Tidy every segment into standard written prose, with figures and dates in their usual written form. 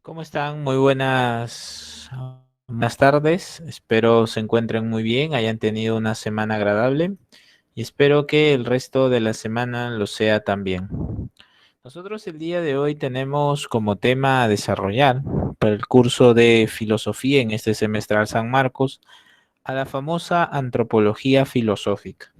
¿Cómo están? Muy buenas tardes. Espero se encuentren muy bien, hayan tenido una semana agradable y espero que el resto de la semana lo sea también. Nosotros el día de hoy tenemos como tema a desarrollar para el curso de filosofía en este semestral San Marcos a la famosa antropología filosófica.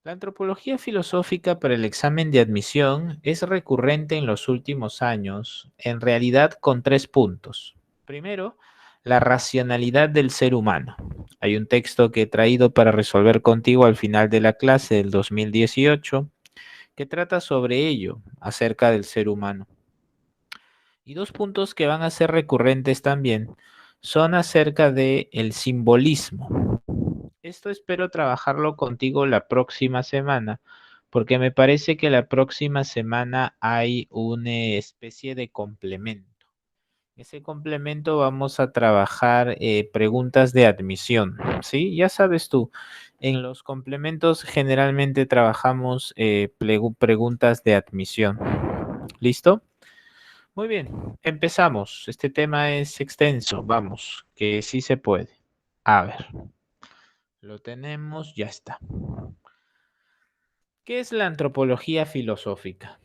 La antropología filosófica para el examen de admisión es recurrente en los últimos años, en realidad con tres puntos. Primero, la racionalidad del ser humano. Hay un texto que he traído para resolver contigo al final de la clase del 2018 que trata sobre ello, acerca del ser humano. Y dos puntos que van a ser recurrentes también son acerca de el simbolismo. Esto espero trabajarlo contigo la próxima semana, porque me parece que la próxima semana hay una especie de complemento. Ese complemento vamos a trabajar preguntas de admisión, ¿sí? Ya sabes tú, en los complementos generalmente trabajamos preguntas de admisión. ¿Listo? Muy bien, empezamos. Este tema es extenso, vamos, que sí se puede. A ver, lo tenemos, ya está. ¿Qué es la antropología filosófica?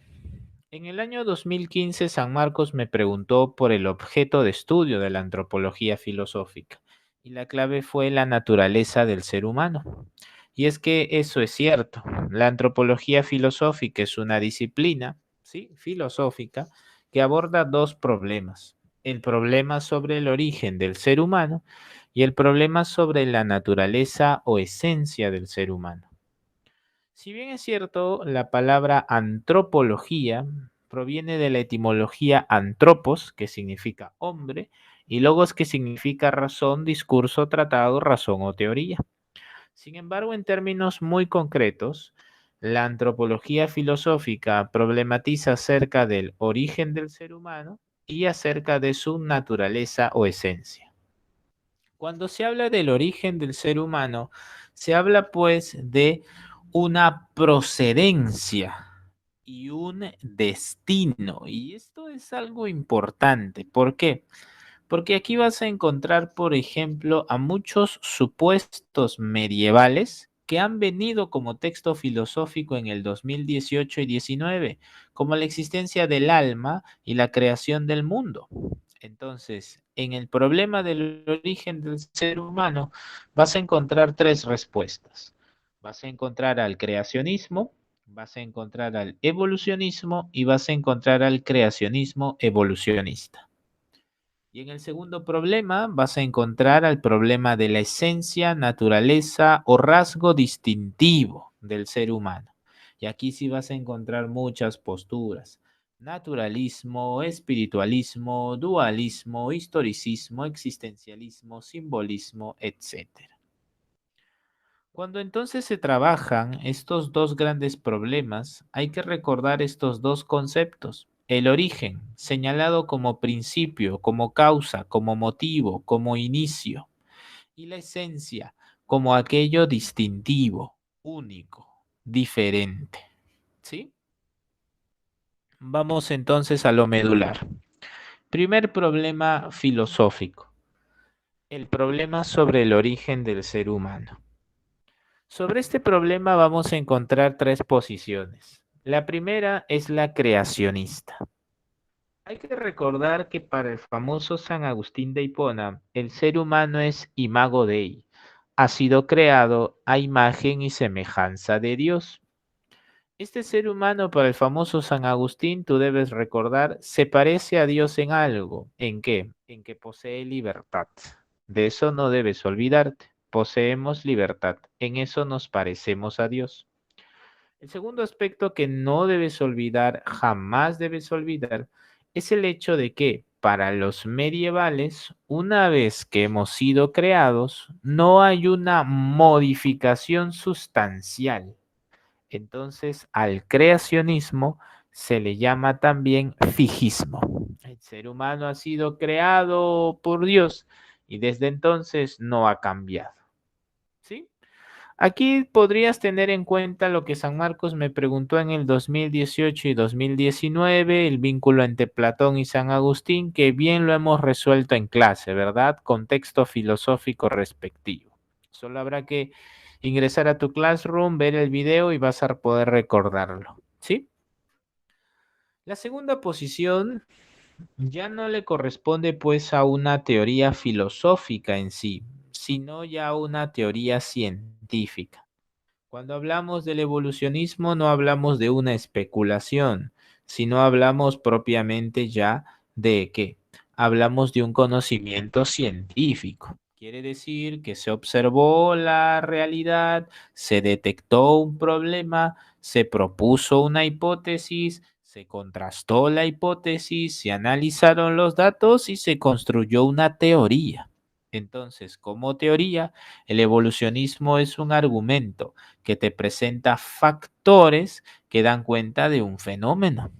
En el año 2015, San Marcos me preguntó por el objeto de estudio de la antropología filosófica, y la clave fue la naturaleza del ser humano. Y es que eso es cierto. La antropología filosófica es una disciplina, ¿sí? Filosófica, que aborda dos problemas. El problema sobre el origen del ser humano y el problema sobre la naturaleza o esencia del ser humano. Si bien es cierto, la palabra antropología proviene de la etimología antropos, que significa hombre, y logos, que significa razón, discurso, tratado, razón o teoría. Sin embargo, en términos muy concretos, la antropología filosófica problematiza acerca del origen del ser humano y acerca de su naturaleza o esencia. Cuando se habla del origen del ser humano, se habla pues de una procedencia y un destino. Y esto es algo importante. ¿Por qué? Porque aquí vas a encontrar, por ejemplo, a muchos supuestos medievales que han venido como texto filosófico en el 2018 y 19, como la existencia del alma y la creación del mundo. Entonces, en el problema del origen del ser humano, vas a encontrar tres respuestas. Vas a encontrar al creacionismo, vas a encontrar al evolucionismo y vas a encontrar al creacionismo evolucionista. Y en el segundo problema vas a encontrar al problema de la esencia, naturaleza o rasgo distintivo del ser humano. Y aquí sí vas a encontrar muchas posturas. Naturalismo, espiritualismo, dualismo, historicismo, existencialismo, simbolismo, etcétera. Cuando entonces se trabajan estos dos grandes problemas, hay que recordar estos dos conceptos. El origen, señalado como principio, como causa, como motivo, como inicio, y la esencia, como aquello distintivo, único, diferente. ¿Sí? Vamos entonces a lo medular. Primer problema filosófico, el problema sobre el origen del ser humano. Sobre este problema vamos a encontrar tres posiciones. La primera es la creacionista. Hay que recordar que para el famoso San Agustín de Hipona, el ser humano es imago Dei, ha sido creado a imagen y semejanza de Dios. Este ser humano para el famoso San Agustín, tú debes recordar, se parece a Dios en algo. ¿En qué? En que posee libertad. De eso no debes olvidarte. Poseemos libertad. En eso nos parecemos a Dios. El segundo aspecto que no debes olvidar, jamás debes olvidar, es el hecho de que para los medievales, una vez que hemos sido creados, no hay una modificación sustancial. Entonces, al creacionismo se le llama también fijismo. El ser humano ha sido creado por Dios y desde entonces no ha cambiado. ¿Sí? Aquí podrías tener en cuenta lo que San Marcos me preguntó en el 2018 y 2019, el vínculo entre Platón y San Agustín, que bien lo hemos resuelto en clase, ¿verdad? Contexto filosófico respectivo. Solo habrá que ingresar a tu Classroom, ver el video y vas a poder recordarlo, ¿sí? La segunda posición ya no le corresponde pues a una teoría filosófica en sí, sino ya a una teoría científica. Cuando hablamos del evolucionismo no hablamos de una especulación, sino hablamos propiamente ya de qué. Hablamos de un conocimiento científico. Quiere decir que se observó la realidad, se detectó un problema, se propuso una hipótesis, se contrastó la hipótesis, se analizaron los datos y se construyó una teoría. Entonces, como teoría, el evolucionismo es un argumento que te presenta factores que dan cuenta de un fenómeno.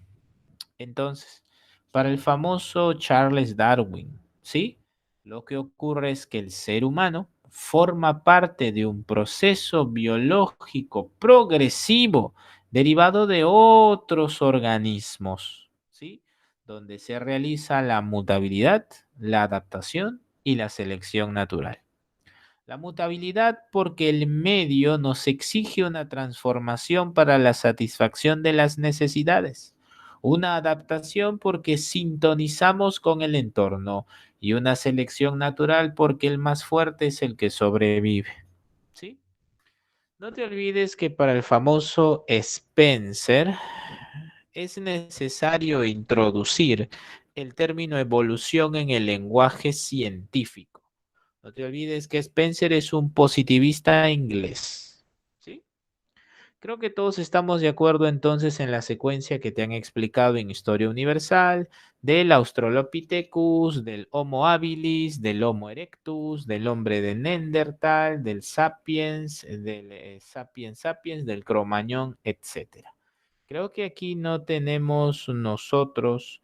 Entonces, para el famoso Charles Darwin, ¿sí? Lo que ocurre es que el ser humano forma parte de un proceso biológico progresivo derivado de otros organismos, ¿sí? Donde se realiza la mutabilidad, la adaptación y la selección natural. La mutabilidad porque el medio nos exige una transformación para la satisfacción de las necesidades. Una adaptación porque sintonizamos con el entorno y una selección natural porque el más fuerte es el que sobrevive. ¿Sí? No te olvides que para el famoso Spencer es necesario introducir el término evolución en el lenguaje científico. No te olvides que Spencer es un positivista inglés. ¿Sí? Creo que todos estamos de acuerdo entonces en la secuencia que te han explicado en Historia Universal del Australopithecus, del Homo habilis, del Homo erectus, del hombre de Neandertal, del Sapiens, del Sapiens sapiens, del Cromañón, etcétera. Creo que aquí no tenemos nosotros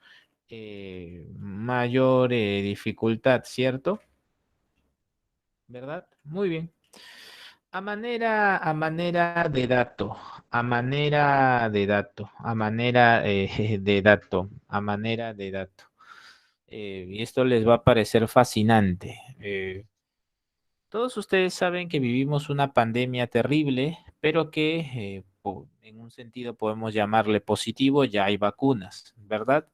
mayor dificultad, ¿cierto? ¿Verdad? Muy bien. A manera de dato, a manera de dato, a manera de dato, a manera de dato. Y esto les va a parecer fascinante. Todos ustedes saben que vivimos una pandemia terrible, pero que en un sentido podemos llamarle positivo, ya hay vacunas, ¿verdad?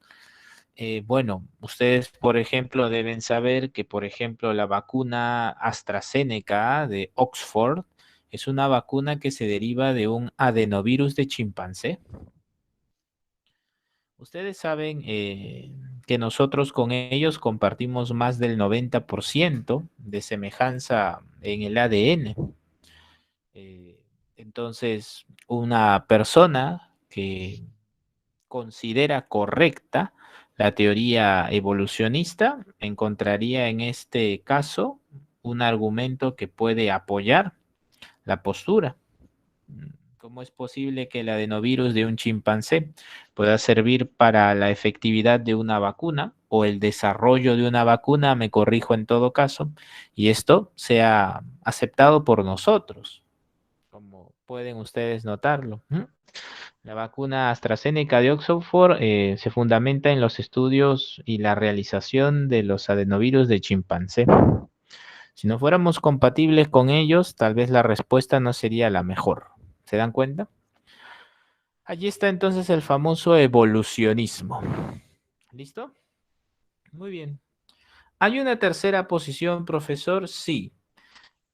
Bueno, ustedes, por ejemplo, deben saber que, por ejemplo, la vacuna AstraZeneca de Oxford es una vacuna que se deriva de un adenovirus de chimpancé. Ustedes saben que nosotros con ellos compartimos más del 90% de semejanza en el ADN. Eh, entonces, una persona que considera correcta la teoría evolucionista, encontraría en este caso un argumento que puede apoyar la postura. ¿Cómo es posible que el adenovirus de un chimpancé pueda servir para la efectividad de una vacuna o el desarrollo de una vacuna, me corrijo en todo caso, y esto sea aceptado por nosotros, como pueden ustedes notarlo? La vacuna AstraZeneca de Oxford se fundamenta en los estudios y la realización de los adenovirus de chimpancé. Si no fuéramos compatibles con ellos, tal vez la respuesta no sería la mejor. ¿Se dan cuenta? Allí está entonces el famoso evolucionismo. ¿Listo? Muy bien. ¿Hay una tercera posición, profesor? Sí.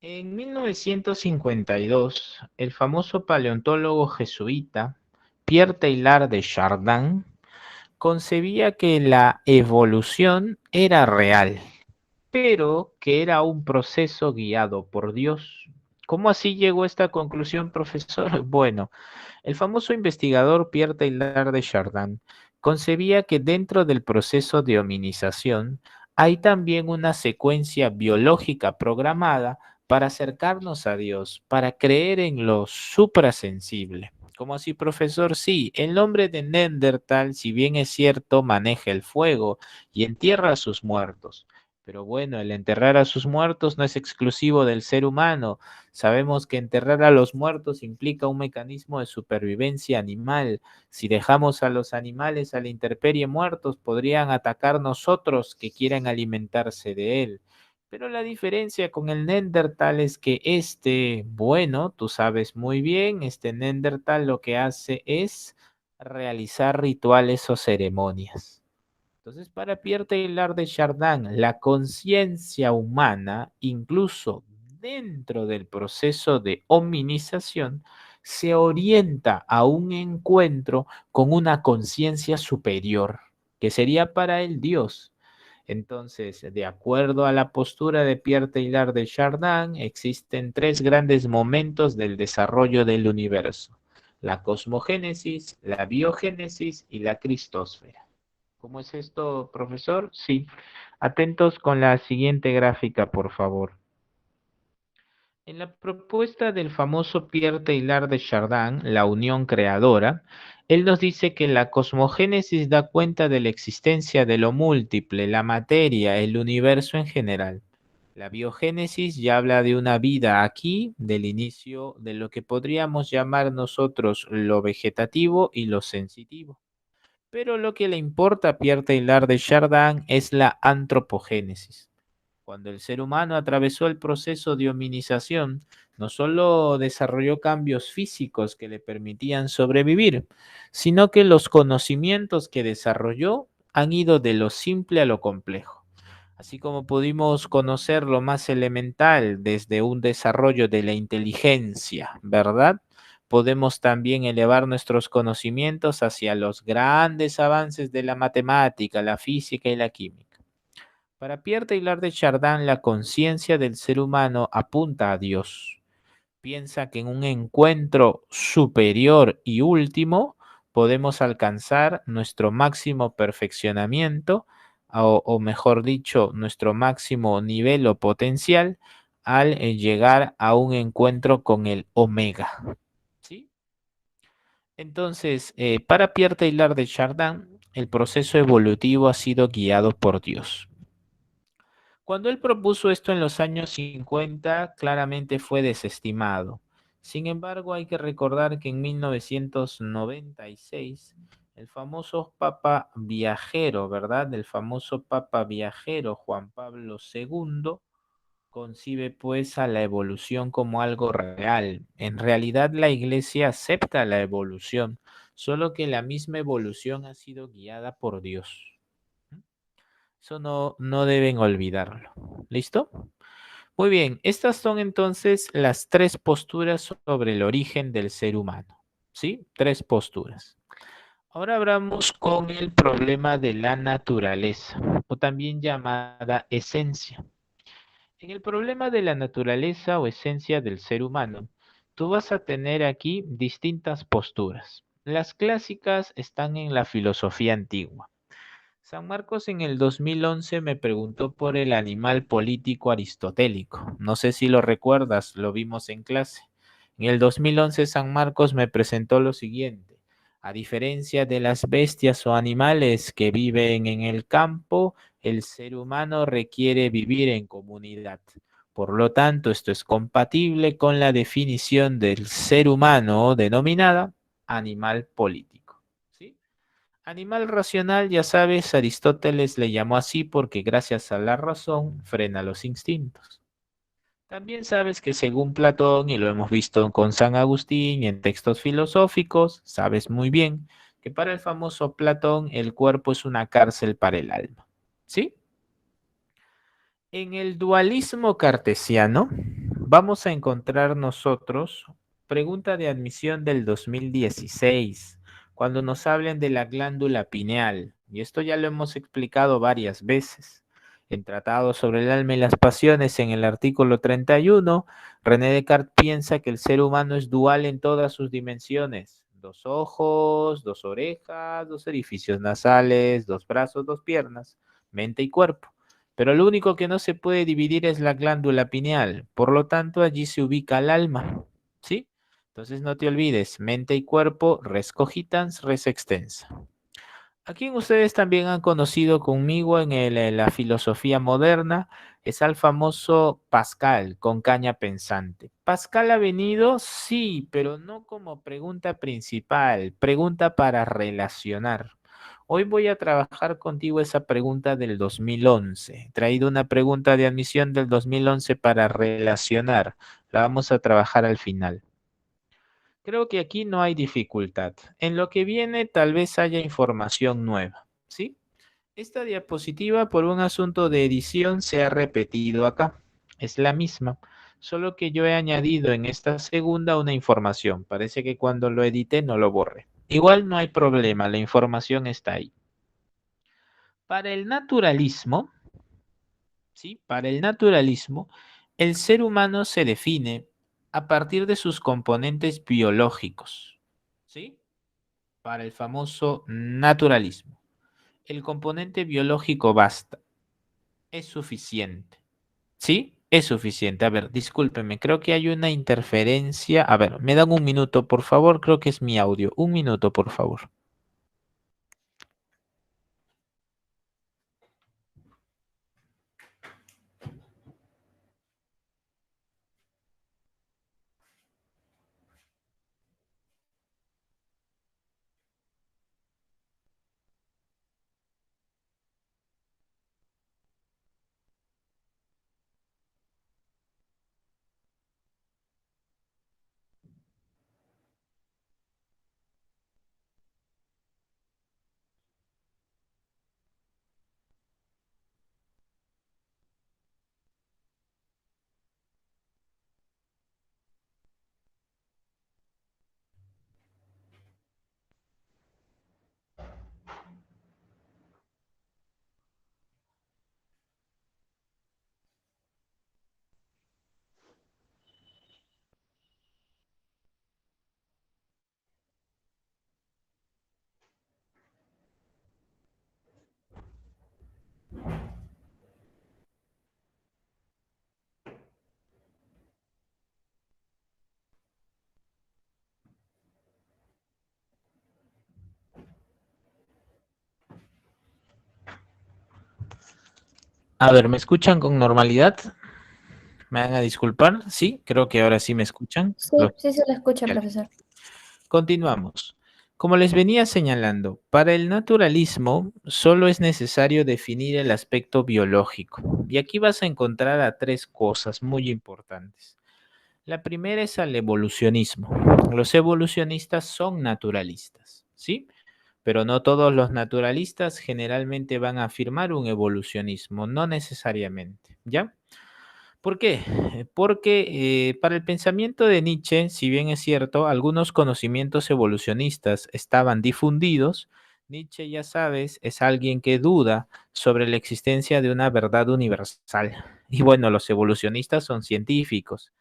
En 1952, el famoso paleontólogo jesuita Pierre Teilhard de Chardin concebía que la evolución era real, pero que era un proceso guiado por Dios. ¿Cómo así llegó a esta conclusión, profesor? Bueno, el famoso investigador Pierre Teilhard de Chardin concebía que dentro del proceso de hominización hay también una secuencia biológica programada para acercarnos a Dios, para creer en lo suprasensible. ¿Cómo así, profesor? Sí, el hombre de Neandertal, si bien es cierto, maneja el fuego y entierra a sus muertos, Pero bueno, el enterrar a sus muertos no es exclusivo del ser humano. Sabemos que enterrar a los muertos implica un mecanismo de supervivencia animal. Si dejamos a los animales a la intemperie muertos, podrían atacar nosotros que quieran alimentarse de él. Pero la diferencia con el Neandertal es que bueno, tú sabes muy bien, este Neandertal lo que hace es realizar rituales o ceremonias. Entonces, para Pierre Teilhard de Chardin, la conciencia humana, incluso dentro del proceso de hominización, se orienta a un encuentro con una conciencia superior, que sería para él Dios. Entonces, de acuerdo a la postura de Pierre Teilhard de Chardin, existen tres grandes momentos del desarrollo del universo: la cosmogénesis, la biogénesis y la cristosfera. ¿Cómo es esto, profesor? Sí. Atentos con la siguiente gráfica, por favor. En la propuesta del famoso Pierre Teilhard de Chardin, la unión creadora, él nos dice que la cosmogénesis da cuenta de la existencia de lo múltiple, la materia, el universo en general. La biogénesis ya habla de una vida aquí, del inicio de lo que podríamos llamar nosotros lo vegetativo y lo sensitivo. Pero lo que le importa a Pierre Teilhard de Chardin es la antropogénesis. Cuando el ser humano atravesó el proceso de hominización, no solo desarrolló cambios físicos que le permitían sobrevivir, sino que los conocimientos que desarrolló han ido de lo simple a lo complejo. Así como pudimos conocer lo más elemental desde un desarrollo de la inteligencia, ¿verdad? Podemos también elevar nuestros conocimientos hacia los grandes avances de la matemática, la física y la química. Para Pierre Teilhard de Chardin, la conciencia del ser humano apunta a Dios. Piensa que en un encuentro superior y último podemos alcanzar nuestro máximo perfeccionamiento, o mejor dicho, nuestro máximo nivel o potencial al llegar a un encuentro con el Omega. ¿Sí? Entonces, para Pierre Teilhard de Chardin, el proceso evolutivo ha sido guiado por Dios. Cuando él propuso esto en los años 50, claramente fue desestimado. Sin embargo, hay que recordar que en 1996, el famoso Papa Viajero, ¿verdad? El famoso Papa Viajero Juan Pablo II concibe pues a la evolución como algo real. En realidad la Iglesia acepta la evolución, solo que la misma evolución ha sido guiada por Dios. Eso no deben olvidarlo. ¿Listo? Muy bien, estas son entonces las tres posturas sobre el origen del ser humano. ¿Sí? Tres posturas. Ahora hablamos con el problema de la naturaleza, o también llamada esencia. En el problema de la naturaleza o esencia del ser humano, tú vas a tener aquí distintas posturas. Las clásicas están en la filosofía antigua. San Marcos en el 2011 me preguntó por el animal político aristotélico. No sé si lo recuerdas, lo vimos en clase. En el 2011 San Marcos me presentó lo siguiente. A diferencia de las bestias o animales que viven en el campo, el ser humano requiere vivir en comunidad. Por lo tanto, esto es compatible con la definición del ser humano denominada animal político. ¿Sí? Animal racional, ya sabes, Aristóteles le llamó así porque gracias a la razón frena los instintos. También sabes que según Platón, y lo hemos visto con San Agustín y en textos filosóficos, sabes muy bien que para el famoso Platón el cuerpo es una cárcel para el alma. ¿Sí? En el dualismo cartesiano vamos a encontrar nosotros pregunta de admisión del 2016, cuando nos hablen de la glándula pineal, y esto ya lo hemos explicado varias veces. En Tratado sobre el alma y las pasiones, en el artículo 31, René Descartes piensa que el ser humano es dual en todas sus dimensiones: dos ojos, dos orejas, dos orificios nasales, dos brazos, dos piernas, mente y cuerpo. Pero lo único que no se puede dividir es la glándula pineal. Por lo tanto, allí se ubica el alma. ¿Sí? Entonces no te olvides, mente y cuerpo, res cogitans, res extensa. A quien ustedes también han conocido conmigo en la filosofía moderna es al famoso Pascal con caña pensante. Pascal ha venido, sí, pero no como pregunta principal, pregunta para relacionar. Hoy voy a trabajar contigo esa pregunta del 2011. He traído una pregunta de admisión del 2011 para relacionar. La vamos a trabajar al final. Creo que aquí no hay dificultad. En lo que viene tal vez haya información nueva, ¿sí? Esta diapositiva por un asunto de edición se ha repetido acá. Es la misma, solo que yo he añadido en esta segunda una información. Parece que cuando lo edité no lo borré. Igual no hay problema, la información está ahí. Para el naturalismo, ¿sí? Para el naturalismo, el ser humano se define a partir de sus componentes biológicos, ¿sí? Para el famoso naturalismo. El componente biológico basta, es suficiente. ¿Sí? Es suficiente. A ver, discúlpeme, creo que hay una interferencia. A ver, me dan un minuto, por favor, creo que es mi audio. Un minuto, por favor. A ver, ¿me escuchan con normalidad? ¿Me van a disculpar? Sí, creo que ahora sí me escuchan. Sí, sí se lo escucha, Ya, profesor. listo. Continuamos. Como les venía señalando, para el naturalismo solo es necesario definir el aspecto biológico. Y aquí vas a encontrar a tres cosas muy importantes. La primera es al evolucionismo. Los evolucionistas son naturalistas, ¿sí? Pero no todos los naturalistas generalmente van a afirmar un evolucionismo, no necesariamente, ¿ya? ¿Por qué? Porque para el pensamiento de Nietzsche, si bien es cierto, algunos conocimientos evolucionistas estaban difundidos, Nietzsche, ya sabes, es alguien que duda sobre la existencia de una verdad universal. Y bueno, los evolucionistas son científicos.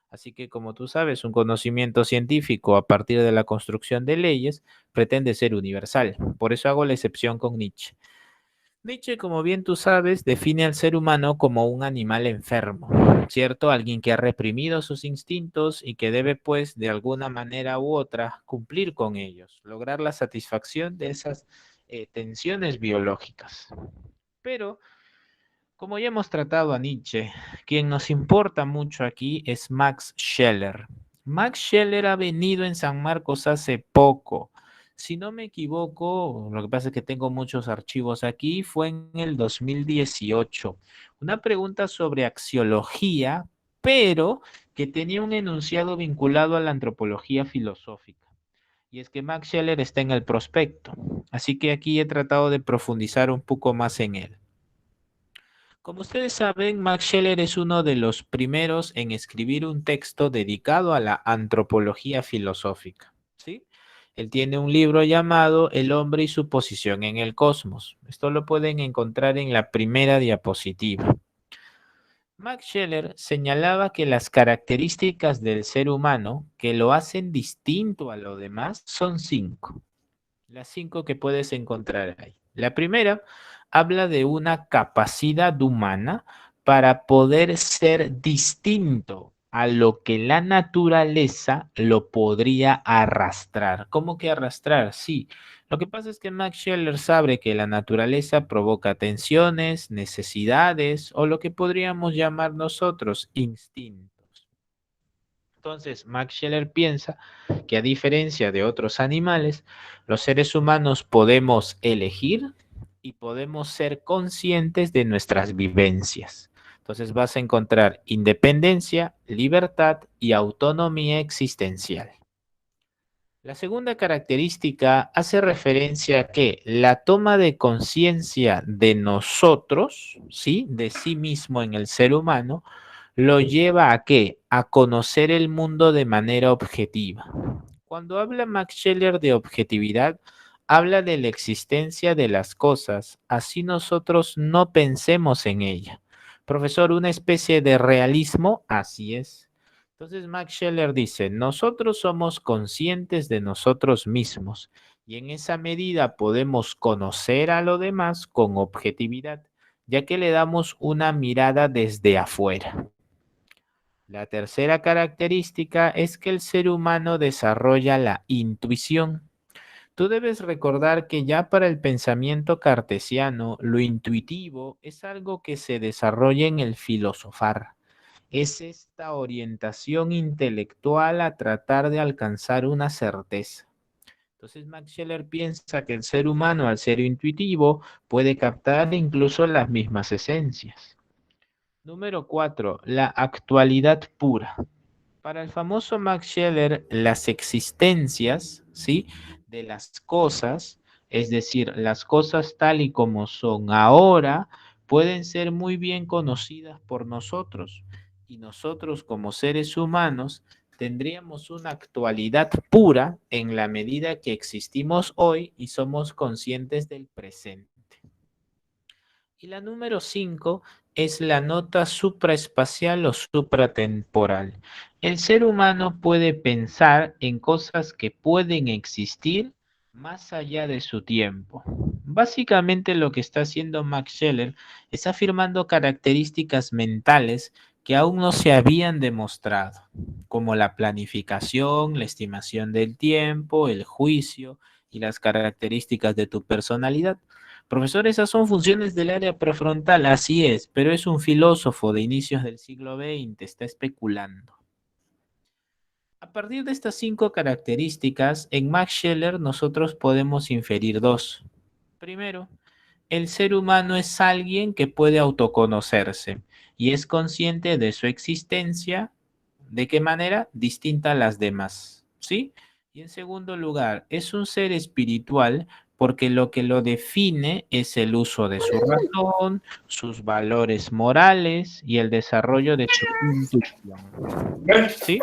Así que, como tú sabes, un conocimiento científico a partir de la construcción de leyes pretende ser universal. Por eso hago la excepción con Nietzsche. Nietzsche, como bien tú sabes, define al ser humano como un animal enfermo, ¿cierto? Alguien que ha reprimido sus instintos y que debe, pues, de alguna manera u otra, cumplir con ellos, lograr la satisfacción de esas tensiones biológicas. Pero como ya hemos tratado a Nietzsche, quien nos importa mucho aquí es Max Scheler. Max Scheler ha venido en San Marcos hace poco. Si no me equivoco, lo que pasa es que tengo muchos archivos aquí, fue en el 2018. Una pregunta sobre axiología, pero que tenía un enunciado vinculado a la antropología filosófica. Y es que Max Scheler está en el prospecto, así que aquí he tratado de profundizar un poco más en él. Como ustedes saben, Max Scheler es uno de los primeros en escribir un texto dedicado a la antropología filosófica, ¿sí? Él tiene un libro llamado El hombre y su posición en el cosmos. Esto lo pueden encontrar en la primera diapositiva. Max Scheler señalaba que las características del ser humano que lo hacen distinto a lo demás son cinco. Las cinco que puedes encontrar ahí. La primera habla de una capacidad humana para poder ser distinto a lo que la naturaleza lo podría arrastrar. ¿Cómo que arrastrar? Sí. Lo que pasa es que Max Scheler sabe que la naturaleza provoca tensiones, necesidades o lo que podríamos llamar nosotros instintos. Entonces, Max Scheler piensa que a diferencia de otros animales, los seres humanos podemos elegir y podemos ser conscientes de nuestras vivencias. Entonces vas a encontrar independencia, libertad y autonomía existencial. La segunda característica hace referencia a que la toma de conciencia de nosotros, ¿sí? De sí mismo en el ser humano, lo lleva a qué? A conocer el mundo de manera objetiva. Cuando habla Max Scheler de objetividad, habla de la existencia de las cosas, así nosotros no pensemos en ella. Profesor, una especie de realismo, así es. Entonces Max Scheler dice, nosotros somos conscientes de nosotros mismos y en esa medida podemos conocer a lo demás con objetividad, ya que le damos una mirada desde afuera. La tercera característica es que el ser humano desarrolla la intuición. Tú debes recordar que ya para el pensamiento cartesiano, lo intuitivo es algo que se desarrolla en el filosofar. Es esta orientación intelectual a tratar de alcanzar una certeza. Entonces Max Scheler piensa que el ser humano, al ser intuitivo, puede captar incluso las mismas esencias. Número 4. La actualidad pura. Para el famoso Max Scheler, las existencias, ¿sí? De las cosas, es decir, las cosas tal y como son ahora, pueden ser muy bien conocidas por nosotros. Y nosotros como seres humanos tendríamos una actualidad pura en la medida que existimos hoy y somos conscientes del presente. Y la número 5 es la nota supraespacial o supratemporal. El ser humano puede pensar en cosas que pueden existir más allá de su tiempo. Básicamente lo que está haciendo Max Scheler es afirmando características mentales que aún no se habían demostrado, como la planificación, la estimación del tiempo, el juicio y las características de tu personalidad. Profesor, esas son funciones del área prefrontal, así es, pero es un filósofo de inicios del siglo XX, está especulando. A partir de estas 5 características, en Max Scheler nosotros podemos inferir dos. Primero, el ser humano es alguien que puede autoconocerse y es consciente de su existencia. ¿De qué manera? Distinta a las demás, ¿sí? Y en segundo lugar, es un ser espiritual porque lo que lo define es el uso de su razón, sus valores morales y el desarrollo de su intuición, ¿sí?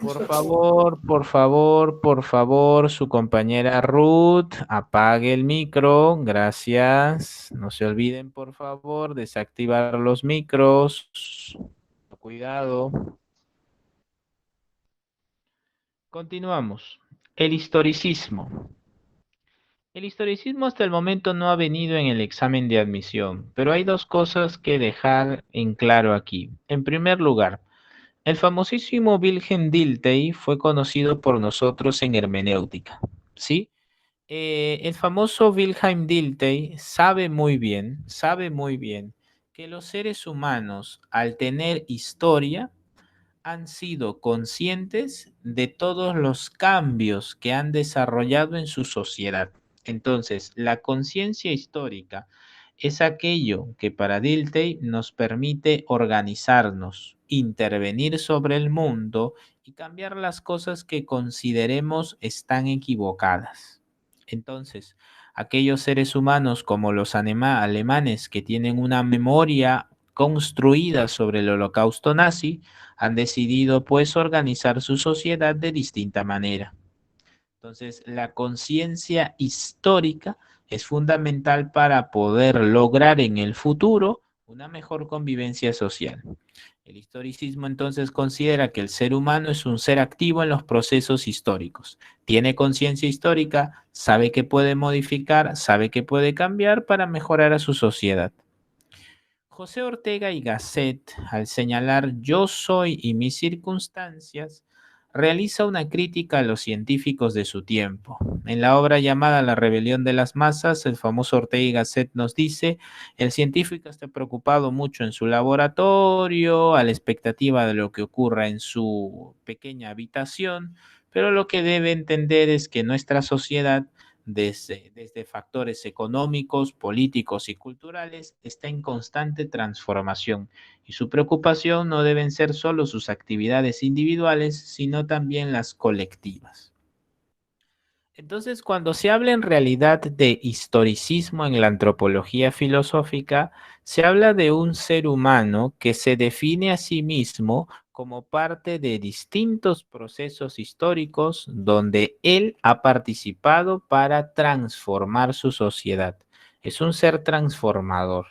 Por favor, su compañera Ruth, apague el micro, gracias. No se olviden, por favor, desactivar los micros. Cuidado. Continuamos. El historicismo. El historicismo hasta el momento no ha venido en el examen de admisión, pero hay dos cosas que dejar en claro aquí. En primer lugar, el famosísimo Wilhelm Dilthey fue conocido por nosotros en hermenéutica, ¿sí? El famoso Wilhelm Dilthey sabe muy bien que los seres humanos, al tener historia, han sido conscientes de todos los cambios que han desarrollado en su sociedad. Entonces, la conciencia histórica es aquello que para Dilthey nos permite organizarnos, intervenir sobre el mundo y cambiar las cosas que consideremos están equivocadas. Entonces, aquellos seres humanos como los alemanes que tienen una memoria construida sobre el holocausto nazi, han decidido pues organizar su sociedad de distinta manera. Entonces, la conciencia histórica es fundamental para poder lograr en el futuro una mejor convivencia social. El historicismo entonces considera que el ser humano es un ser activo en los procesos históricos. Tiene conciencia histórica, sabe que puede modificar, sabe que puede cambiar para mejorar a su sociedad. José Ortega y Gasset, al señalar "yo soy y mis circunstancias", realiza una crítica a los científicos de su tiempo. En la obra llamada La rebelión de las masas, el famoso Ortega y Gasset nos dice: el científico está preocupado mucho en su laboratorio, a la expectativa de lo que ocurra en su pequeña habitación, pero lo que debe entender es que nuestra sociedad, desde factores económicos, políticos y culturales, está en constante transformación, y su preocupación no deben ser solo sus actividades individuales, sino también las colectivas. Entonces, cuando se habla en realidad de historicismo en la antropología filosófica, se habla de un ser humano que se define a sí mismo como parte de distintos procesos históricos donde él ha participado para transformar su sociedad. Es un ser transformador.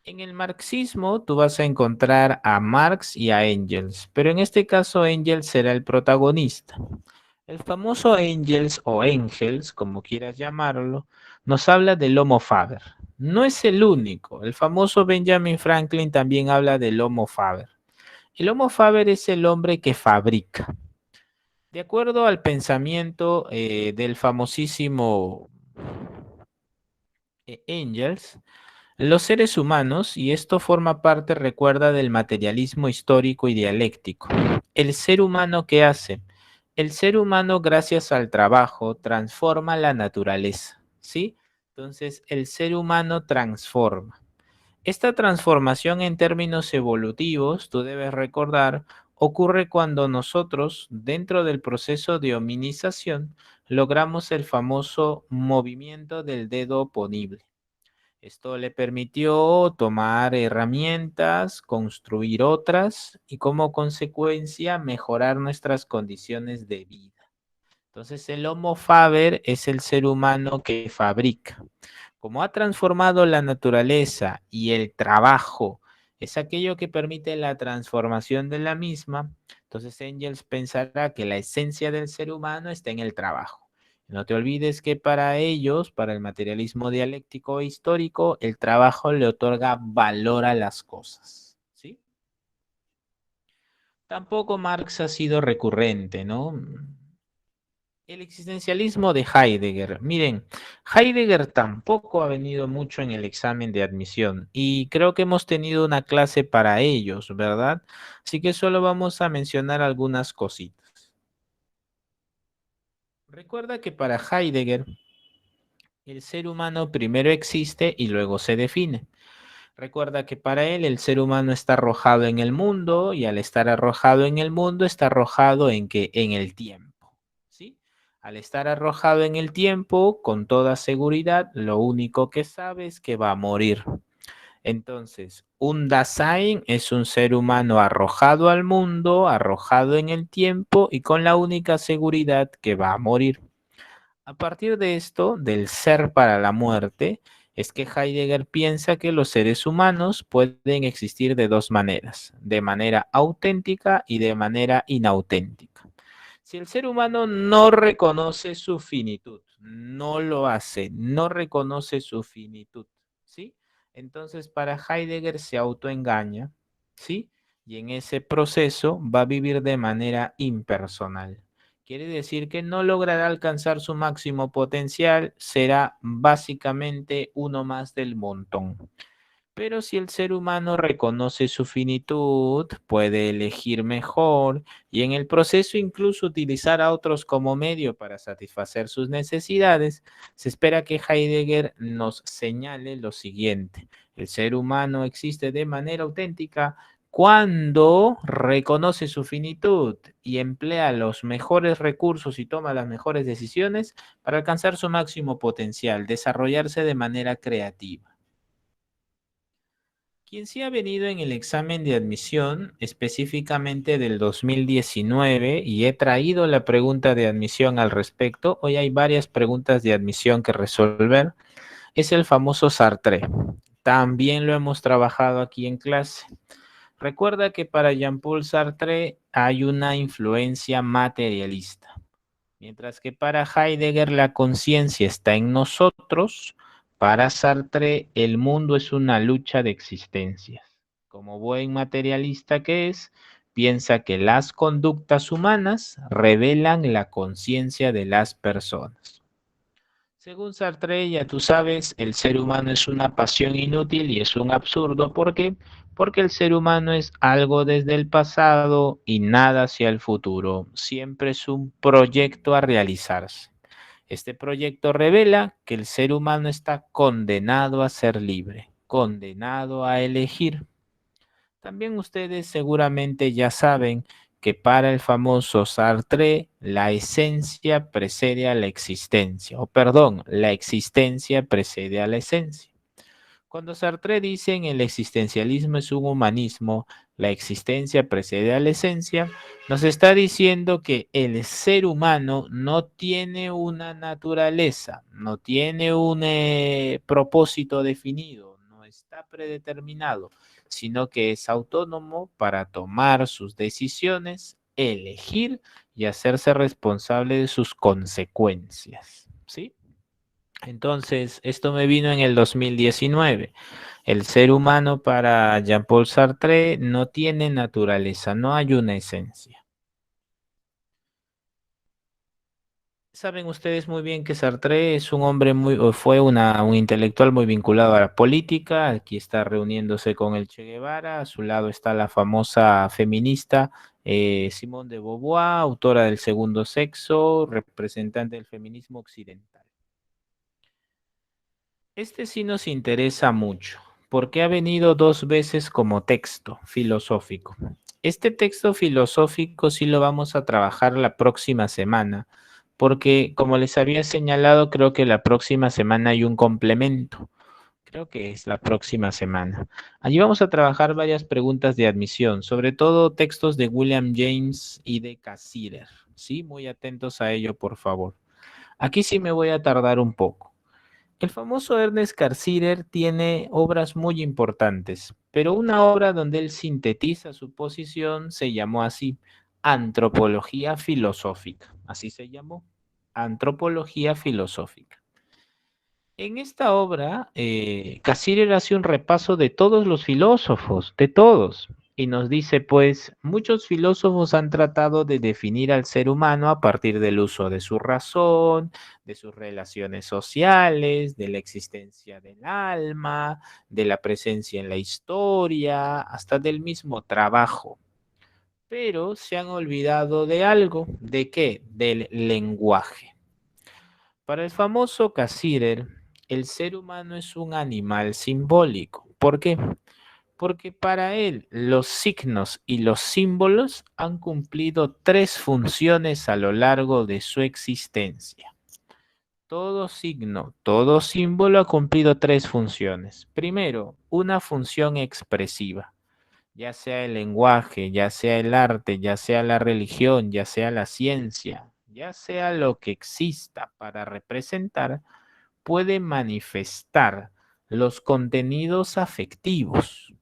En el marxismo tú vas a encontrar a Marx y a Engels, pero en este caso Engels será el protagonista. El famoso Engels o Engels, como quieras llamarlo, nos habla del Homo faber. No es el único. El famoso Benjamin Franklin también habla del Homo faber. El Homo faber es el hombre que fabrica. De acuerdo al pensamiento del famosísimo Engels, los seres humanos, y esto forma parte, recuerda, del materialismo histórico y dialéctico. El ser humano, ¿qué hace? El ser humano, gracias al trabajo, transforma la naturaleza, ¿sí? Entonces, el ser humano transforma. Esta transformación en términos evolutivos, tú debes recordar, ocurre cuando nosotros, dentro del proceso de hominización, logramos el famoso movimiento del dedo oponible. Esto le permitió tomar herramientas, construir otras y, como consecuencia, mejorar nuestras condiciones de vida. Entonces, el Homo faber es el ser humano que fabrica. Como ha transformado la naturaleza y el trabajo es aquello que permite la transformación de la misma, entonces Engels pensará que la esencia del ser humano está en el trabajo. No te olvides que para ellos, para el materialismo dialéctico e histórico, el trabajo le otorga valor a las cosas, ¿sí? Tampoco Marx ha sido recurrente, ¿no? El existencialismo de Heidegger. Miren, Heidegger tampoco ha venido mucho en el examen de admisión y creo que hemos tenido una clase para ellos, ¿verdad? Así que solo vamos a mencionar algunas cositas. Recuerda que para Heidegger el ser humano primero existe y luego se define. Recuerda que para él el ser humano está arrojado en el mundo, y al estar arrojado en el mundo está arrojado en que en el tiempo, ¿sí? Al estar arrojado en el tiempo, con toda seguridad, lo único que sabe es que va a morir. Entonces, un Dasein es un ser humano arrojado al mundo, arrojado en el tiempo y con la única seguridad que va a morir. A partir de esto, del ser para la muerte, es que Heidegger piensa que los seres humanos pueden existir de dos maneras: de manera auténtica y de manera inauténtica. Si el ser humano no reconoce su finitud, no lo hace, no reconoce su finitud, ¿sí? Entonces para Heidegger se autoengaña, ¿sí? Y en ese proceso va a vivir de manera impersonal. Quiere decir que no logrará alcanzar su máximo potencial, será básicamente uno más del montón. Pero si el ser humano reconoce su finitud, puede elegir mejor y en el proceso incluso utilizar a otros como medio para satisfacer sus necesidades, se espera que Heidegger nos señale lo siguiente: el ser humano existe de manera auténtica cuando reconoce su finitud y emplea los mejores recursos y toma las mejores decisiones para alcanzar su máximo potencial, desarrollarse de manera creativa. Quien sí ha venido en el examen de admisión, específicamente del 2019, y he traído la pregunta de admisión al respecto, hoy hay varias preguntas de admisión que resolver, es el famoso Sartre. También lo hemos trabajado aquí en clase. Recuerda que para Jean-Paul Sartre hay una influencia materialista, mientras que para Heidegger la conciencia está en nosotros. Para Sartre, el mundo es una lucha de existencias. Como buen materialista que es, piensa que las conductas humanas revelan la conciencia de las personas. Según Sartre, ya tú sabes, el ser humano es una pasión inútil y es un absurdo. ¿Por qué? Porque el ser humano es algo desde el pasado y nada hacia el futuro. Siempre es un proyecto a realizarse. Este proyecto revela que el ser humano está condenado a ser libre, condenado a elegir. También ustedes seguramente ya saben que para el famoso Sartre la esencia precede a la existencia, o perdón, la existencia precede a la esencia. Cuando Sartre dice en el existencialismo es un humanismo, la existencia precede a la esencia, nos está diciendo que el ser humano no tiene una naturaleza, no tiene un propósito definido, no está predeterminado, sino que es autónomo para tomar sus decisiones, elegir y hacerse responsable de sus consecuencias. ¿Sí? Entonces, esto me vino en el 2019. El ser humano para Jean-Paul Sartre no tiene naturaleza, no hay una esencia. Saben ustedes muy bien que Sartre es un hombre o fue un intelectual muy vinculado a la política. Aquí está reuniéndose con el Che Guevara. A su lado está la famosa feminista Simone de Beauvoir, autora del Segundo Sexo, representante del feminismo occidental. Este sí nos interesa mucho, porque ha venido dos veces como texto filosófico. Este texto filosófico sí lo vamos a trabajar la próxima semana, porque como les había señalado, creo que la próxima semana hay un complemento. Creo que es la próxima semana. Allí vamos a trabajar varias preguntas de admisión, sobre todo textos de William James y de Cassirer. Sí, muy atentos a ello, por favor. Aquí sí me voy a tardar un poco. El famoso Ernest Cassirer tiene obras muy importantes, pero una obra donde él sintetiza su posición se llamó así, Antropología Filosófica. Así se llamó, Antropología Filosófica. En esta obra, Cassirer hace un repaso de todos los filósofos, de todos, y nos dice, pues, muchos filósofos han tratado de definir al ser humano a partir del uso de su razón, de sus relaciones sociales, de la existencia del alma, de la presencia en la historia, hasta del mismo trabajo. Pero se han olvidado de algo, ¿de qué? Del lenguaje. Para el famoso Cassirer, el ser humano es un animal simbólico. ¿Por qué? Porque para él los signos y los símbolos han cumplido tres funciones a lo largo de su existencia. Todo signo, todo símbolo ha cumplido tres funciones. Primero, una función expresiva, ya sea el lenguaje, ya sea el arte, ya sea la religión, ya sea la ciencia, ya sea lo que exista para representar, puede manifestar los contenidos afectivos.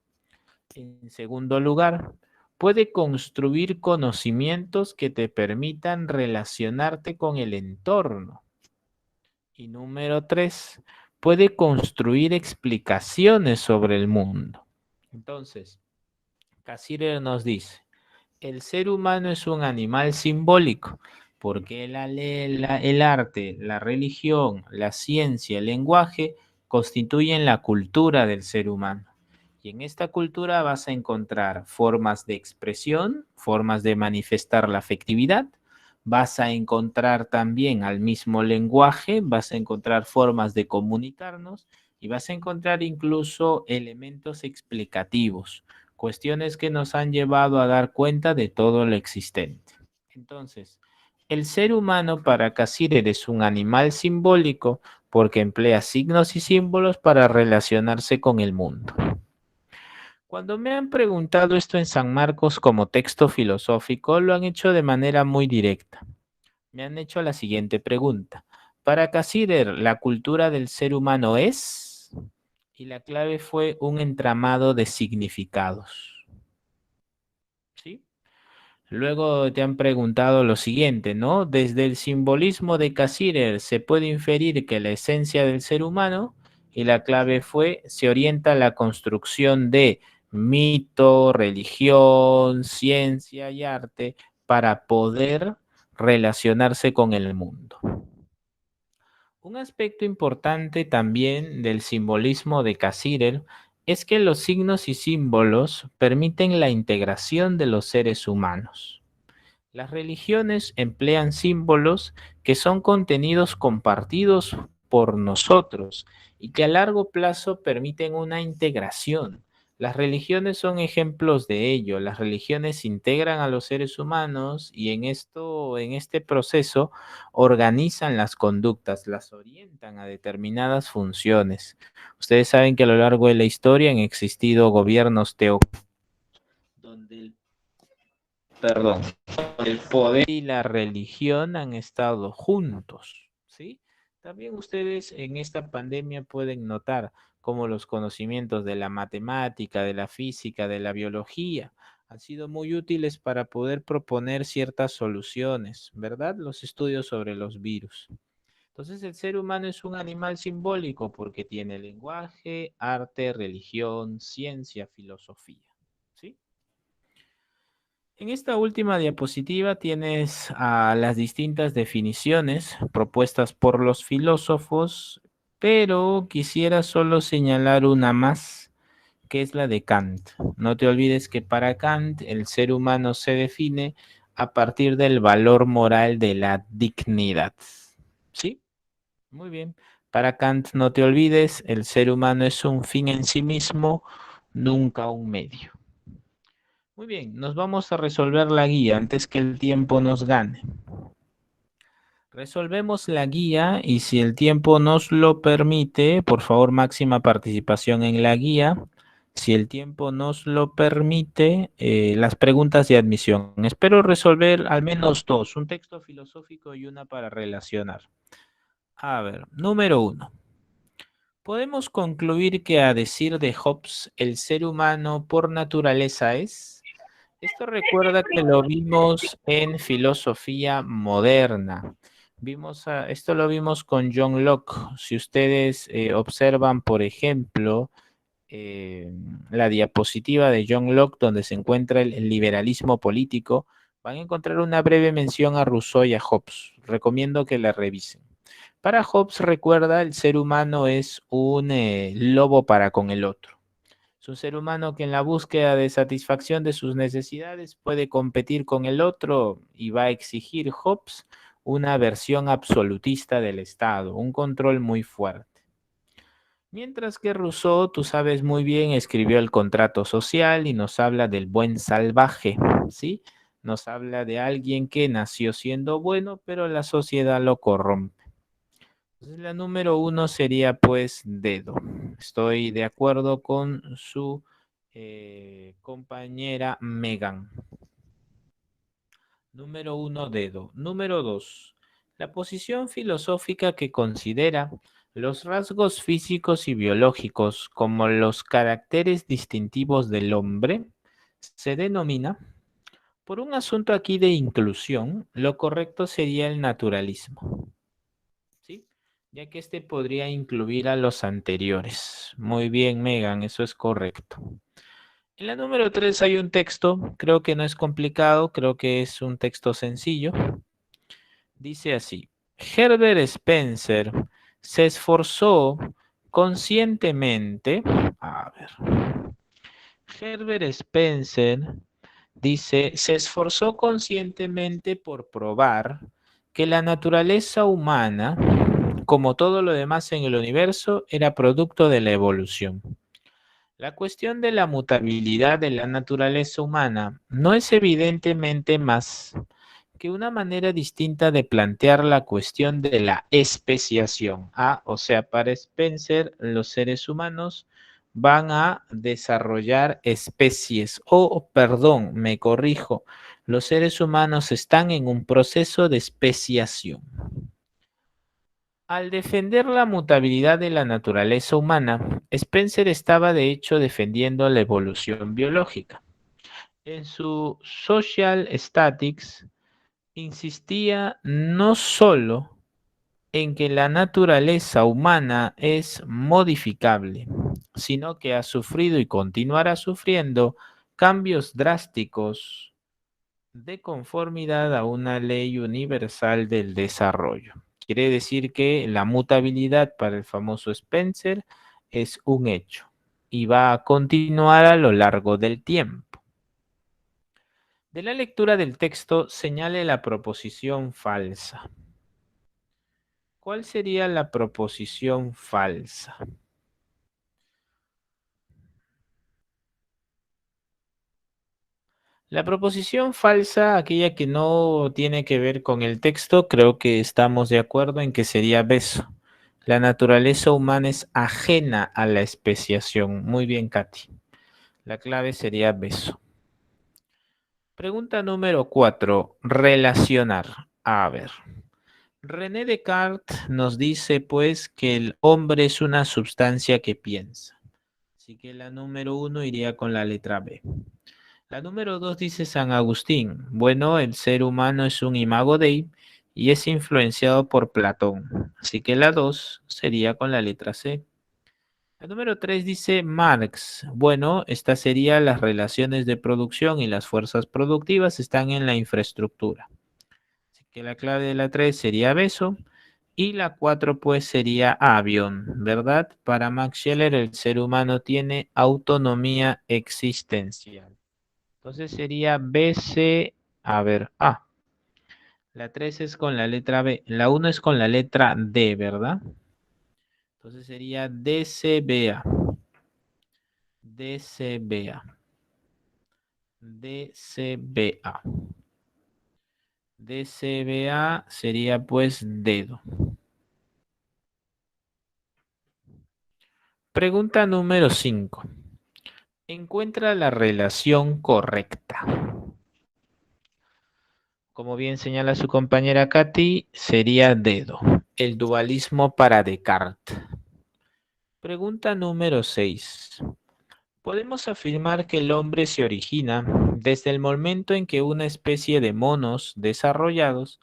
En segundo lugar, puede construir conocimientos que te permitan relacionarte con el entorno. Y número tres, puede construir explicaciones sobre el mundo. Entonces, Cassirer nos dice, el ser humano es un animal simbólico porque el arte, la religión, la ciencia, el lenguaje constituyen la cultura del ser humano. Y en esta cultura vas a encontrar formas de expresión, formas de manifestar la afectividad, vas a encontrar también al mismo lenguaje, vas a encontrar formas de comunicarnos y vas a encontrar incluso elementos explicativos, cuestiones que nos han llevado a dar cuenta de todo lo existente. Entonces, el ser humano para Cassirer es un animal simbólico porque emplea signos y símbolos para relacionarse con el mundo. Cuando me han preguntado esto en San Marcos como texto filosófico, lo han hecho de manera muy directa. Me han hecho la siguiente pregunta. Para Cassirer, ¿la cultura del ser humano es? Y la clave fue un entramado de significados. ¿Sí? Luego te han preguntado lo siguiente, ¿no? Desde el simbolismo de Cassirer se puede inferir que la esencia del ser humano, y la clave fue, se orienta a la construcción de mito, religión, ciencia y arte para poder relacionarse con el mundo. Un aspecto importante también del simbolismo de Cassirer es que los signos y símbolos permiten la integración de los seres humanos. Las religiones emplean símbolos que son contenidos compartidos por nosotros y que a largo plazo permiten una integración. Las religiones son ejemplos de ello. Las religiones integran a los seres humanos y en este proceso organizan las conductas, las orientan a determinadas funciones. Ustedes saben que a lo largo de la historia han existido gobiernos teocráticos donde perdón, el poder y la religión han estado juntos, ¿sí? También ustedes en esta pandemia pueden notar cómo los conocimientos de la matemática, de la física, de la biología han sido muy útiles para poder proponer ciertas soluciones, ¿verdad? Los estudios sobre los virus. Entonces el ser humano es un animal simbólico porque tiene lenguaje, arte, religión, ciencia, filosofía, ¿sí? En esta última diapositiva tienes las distintas definiciones propuestas por los filósofos, pero quisiera solo señalar una más, que es la de Kant. No te olvides que para Kant el ser humano se define a partir del valor moral de la dignidad. ¿Sí? Muy bien. Para Kant, no te olvides, el ser humano es un fin en sí mismo, nunca un medio. Muy bien, nos vamos a resolver la guía antes que el tiempo nos gane. Resolvemos la guía y si el tiempo nos lo permite, por favor, máxima participación en la guía. Si el tiempo nos lo permite, las preguntas de admisión. Espero resolver al menos dos, un texto filosófico y una para relacionar. A ver, número uno. ¿Podemos concluir que a decir de Hobbes, el ser humano por naturaleza es? Esto recuerda que lo vimos en filosofía moderna. Esto lo vimos con John Locke. Si ustedes observan, por ejemplo, eh, la diapositiva de John Locke, donde se encuentra el liberalismo político, van a encontrar una breve mención a Rousseau y a Hobbes. Recomiendo que la revisen. Para Hobbes, recuerda, el ser humano es un lobo para con el otro. Es un ser humano que en la búsqueda de satisfacción de sus necesidades puede competir con el otro y va a exigir Hobbes una versión absolutista del Estado, un control muy fuerte. Mientras que Rousseau, tú sabes muy bien, escribió el contrato social y nos habla del buen salvaje, ¿sí? Nos habla de alguien que nació siendo bueno, pero la sociedad lo corrompe. Entonces, la número uno sería pues dedo. Estoy de acuerdo con su compañera Megan. Número uno, dedo. Número dos, la posición filosófica que considera los rasgos físicos y biológicos como los caracteres distintivos del hombre se denomina, por un asunto aquí de inclusión, lo correcto sería el naturalismo. ¿Sí? Ya que este podría incluir a los anteriores. Muy bien, Megan, eso es correcto. En la número 3 hay un texto, creo que no es complicado, creo que es un texto sencillo. Dice así, Herbert Spencer se esforzó conscientemente, a ver, Herbert Spencer dice, se esforzó conscientemente por probar que la naturaleza humana, como todo lo demás en el universo, era producto de la evolución. La cuestión de la mutabilidad de la naturaleza humana no es evidentemente más que una manera distinta de plantear la cuestión de la especiación. O sea, para Spencer, los seres humanos van a desarrollar especies, perdón, me corrijo, los seres humanos están en un proceso de especiación. Al defender la mutabilidad de la naturaleza humana, Spencer estaba de hecho defendiendo la evolución biológica. En su Social Statics insistía no solo en que la naturaleza humana es modificable, sino que ha sufrido y continuará sufriendo cambios drásticos de conformidad a una ley universal del desarrollo. Quiere decir que la mutabilidad para el famoso Spencer es un hecho y va a continuar a lo largo del tiempo. De la lectura del texto señale la proposición falsa. ¿Cuál sería la proposición falsa? La proposición falsa, aquella que no tiene que ver con el texto, creo que estamos de acuerdo en que sería beso. La naturaleza humana es ajena a la especiación. Muy bien, Katy. La clave sería beso. Pregunta número 4. Relacionar. A ver. René Descartes nos dice pues que el hombre es una sustancia que piensa. Así que la número 1 iría con la letra B. La número 2 dice San Agustín. Bueno, el ser humano es un imago Dei y es influenciado por Platón. Así que la 2 sería con la letra C. La número 3 dice Marx. Bueno, esta sería las relaciones de producción y las fuerzas productivas están en la infraestructura. Así que la clave de la 3 sería beso y la 4 pues sería avión, ¿verdad? Para Max Scheler el ser humano tiene autonomía existencial. Entonces sería BC, a ver, la 3 es con la letra B, la 1 es con la letra D, ¿verdad? Entonces sería DCBA, DCBA, DCBA. DCBA sería pues dedo. Pregunta número 5. Encuentra la relación correcta. Como bien señala su compañera Katy, sería dedo. El dualismo para Descartes. Pregunta número 6. Podemos afirmar que el hombre se origina desde el momento en que una especie de monos desarrollados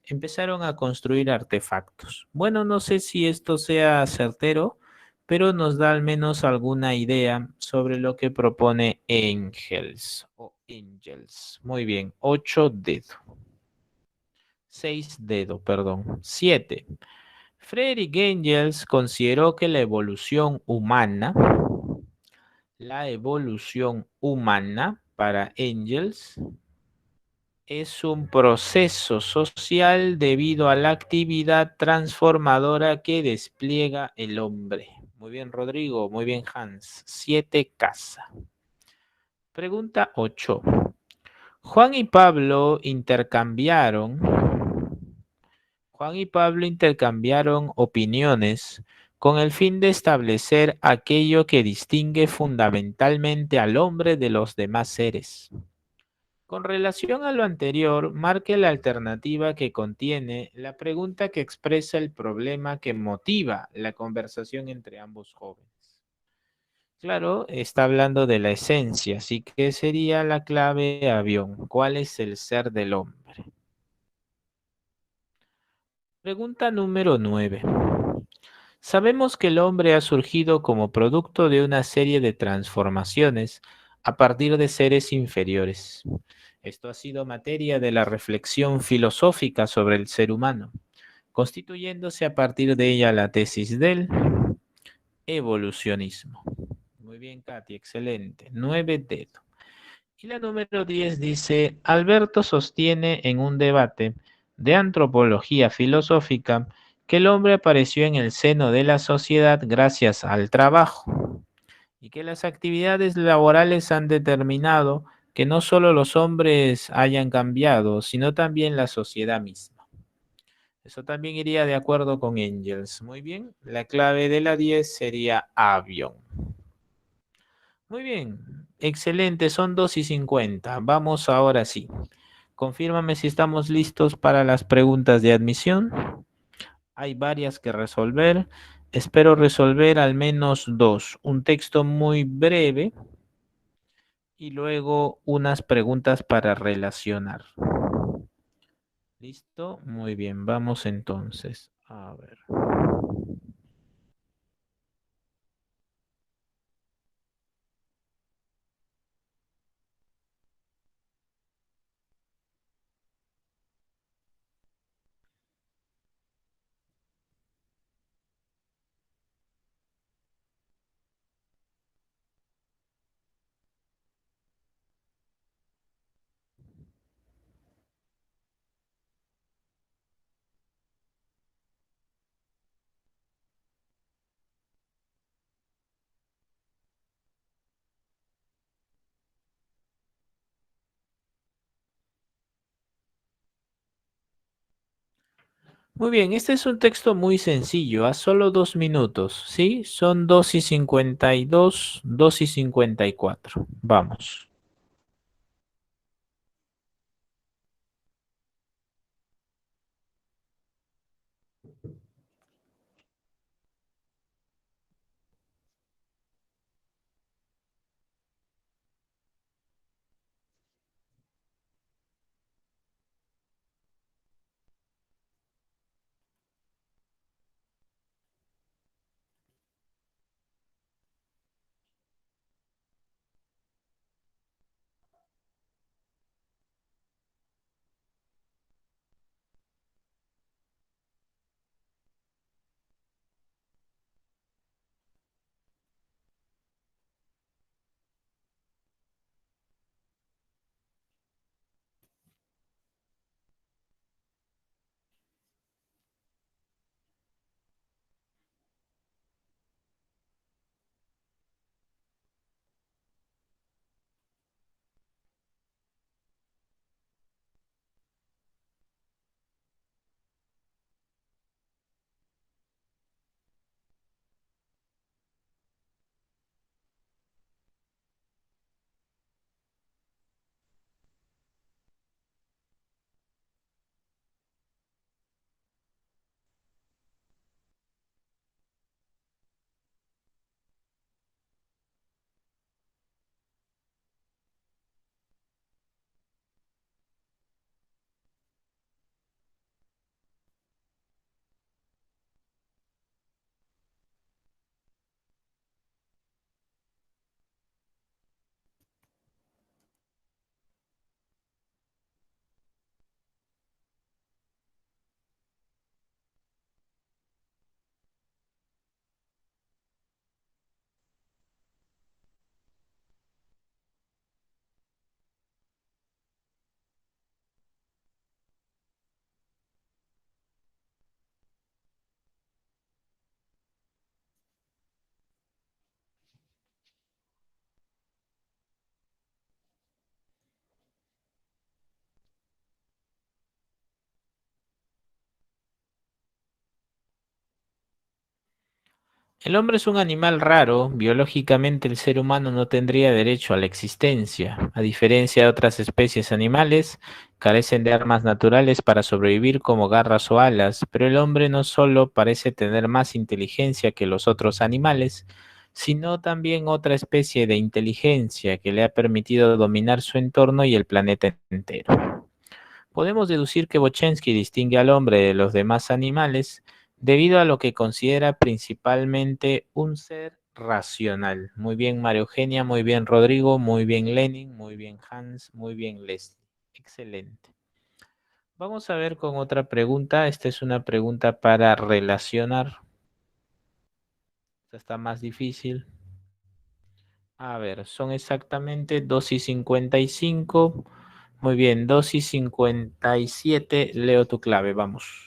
empezaron a construir artefactos. Bueno, no sé si esto sea certero, pero nos da al menos alguna idea sobre lo que propone Engels o Engels. Muy bien, 8 dedos. 6 dedos, perdón. 7. Friedrich Engels consideró que la evolución humana para Engels es un proceso social debido a la actividad transformadora que despliega el hombre. Muy bien, Rodrigo. Muy bien, Hans. 7 casa. Pregunta 8. Juan y Pablo intercambiaron opiniones con el fin de establecer aquello que distingue fundamentalmente al hombre de los demás seres. Con relación a lo anterior, marque la alternativa que contiene la pregunta que expresa el problema que motiva la conversación entre ambos jóvenes. Claro, está hablando de la esencia, así que sería la clave avión. ¿Cuál es el ser del hombre? Pregunta número 9. Sabemos que el hombre ha surgido como producto de una serie de transformaciones a partir de seres inferiores. Esto ha sido materia de la reflexión filosófica sobre el ser humano, constituyéndose a partir de ella la tesis del evolucionismo. Muy bien, Katy, excelente. 9 dedos. Y la número 10 dice, Alberto sostiene en un debate de antropología filosófica que el hombre apareció en el seno de la sociedad gracias al trabajo y que las actividades laborales han determinado que no solo los hombres hayan cambiado, sino también la sociedad misma. Eso también iría de acuerdo con Engels. Muy bien, la clave de la 10 sería avión. Muy bien, excelente, son 2:50. Vamos ahora sí. Confírmame si estamos listos para las preguntas de admisión. Hay varias que resolver. Espero resolver al menos dos. Un texto muy breve y luego unas preguntas para relacionar. ¿Listo? Muy bien, vamos entonces A ver. Muy bien, este es un texto muy sencillo, a solo 2 minutos, ¿sí? Son 2:52, 2:54. Vamos. El hombre es un animal raro, biológicamente el ser humano no tendría derecho a la existencia. A diferencia de otras especies animales, carecen de armas naturales para sobrevivir como garras o alas, pero el hombre no solo parece tener más inteligencia que los otros animales, sino también otra especie de inteligencia que le ha permitido dominar su entorno y el planeta entero. Podemos deducir que Bochensky distingue al hombre de los demás animales debido a lo que considera principalmente un ser racional. Muy bien, María Eugenia, muy bien, Rodrigo, muy bien, Lenin, muy bien, Hans, muy bien, Leslie. Excelente. Vamos a ver con otra pregunta. Esta es una pregunta para relacionar. Esta está más difícil. A ver, son exactamente 2:55. Muy bien, 2:57. Leo tu clave, vamos.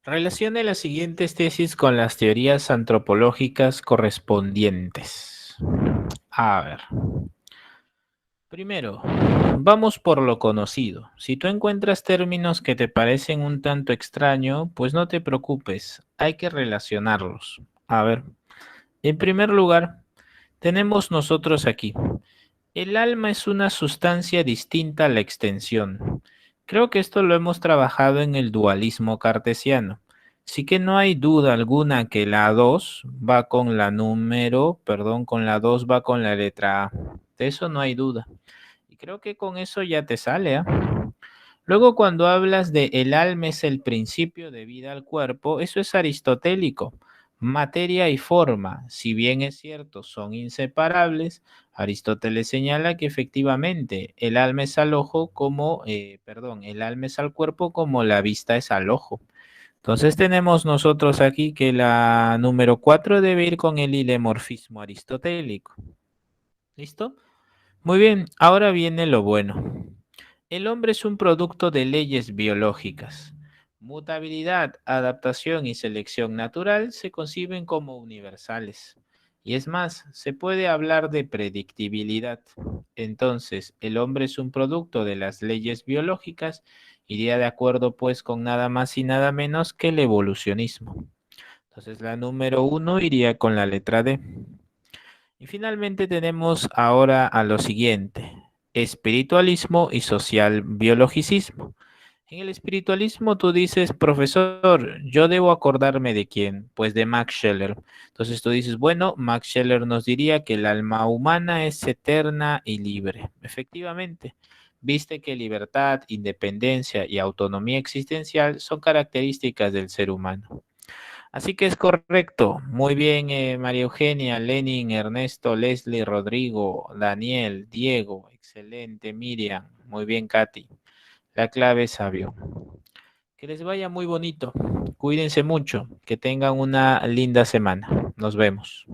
Relacione las siguientes tesis con las teorías antropológicas correspondientes. A ver. Primero, vamos por lo conocido. Si tú encuentras términos que te parecen un tanto extraño, pues no te preocupes, hay que relacionarlos. A ver, en primer lugar, tenemos nosotros aquí. El alma es una sustancia distinta a la extensión. Creo que esto lo hemos trabajado en el dualismo cartesiano. Sí que no hay duda alguna que la 2 va con la número, perdón, con la 2 va con la letra A. De eso no hay duda. Y creo que con eso ya te sale, ¿ah? Luego, cuando hablas de el alma es el principio de vida al cuerpo, eso es aristotélico. Materia y forma, si bien es cierto, son inseparables, Aristóteles señala que efectivamente el alma es al ojo como, perdón, el alma es al cuerpo como la vista es al ojo. Entonces tenemos nosotros aquí que la número 4 debe ir con el ilemorfismo aristotélico. ¿Listo? Muy bien, ahora viene lo bueno. El hombre es un producto de leyes biológicas. Mutabilidad, adaptación y selección natural se conciben como universales. Y es más, se puede hablar de predictibilidad. Entonces, el hombre es un producto de las leyes biológicas, iría de acuerdo pues con nada más y nada menos que el evolucionismo. Entonces, la número 1 iría con la letra D. Y finalmente tenemos ahora a lo siguiente, espiritualismo y social biologicismo. En el espiritualismo tú dices, profesor, yo debo acordarme de quién, pues de Max Scheler. Entonces tú dices, bueno, Max Scheler nos diría que el alma humana es eterna y libre. Efectivamente, viste que libertad, independencia y autonomía existencial son características del ser humano. Así que es correcto. Muy bien, María Eugenia, Lenin, Ernesto, Leslie, Rodrigo, Daniel, Diego. Excelente, Miriam. Muy bien, Katy. La clave es sabio. Que les vaya muy bonito. Cuídense mucho. Que tengan una linda semana. Nos vemos.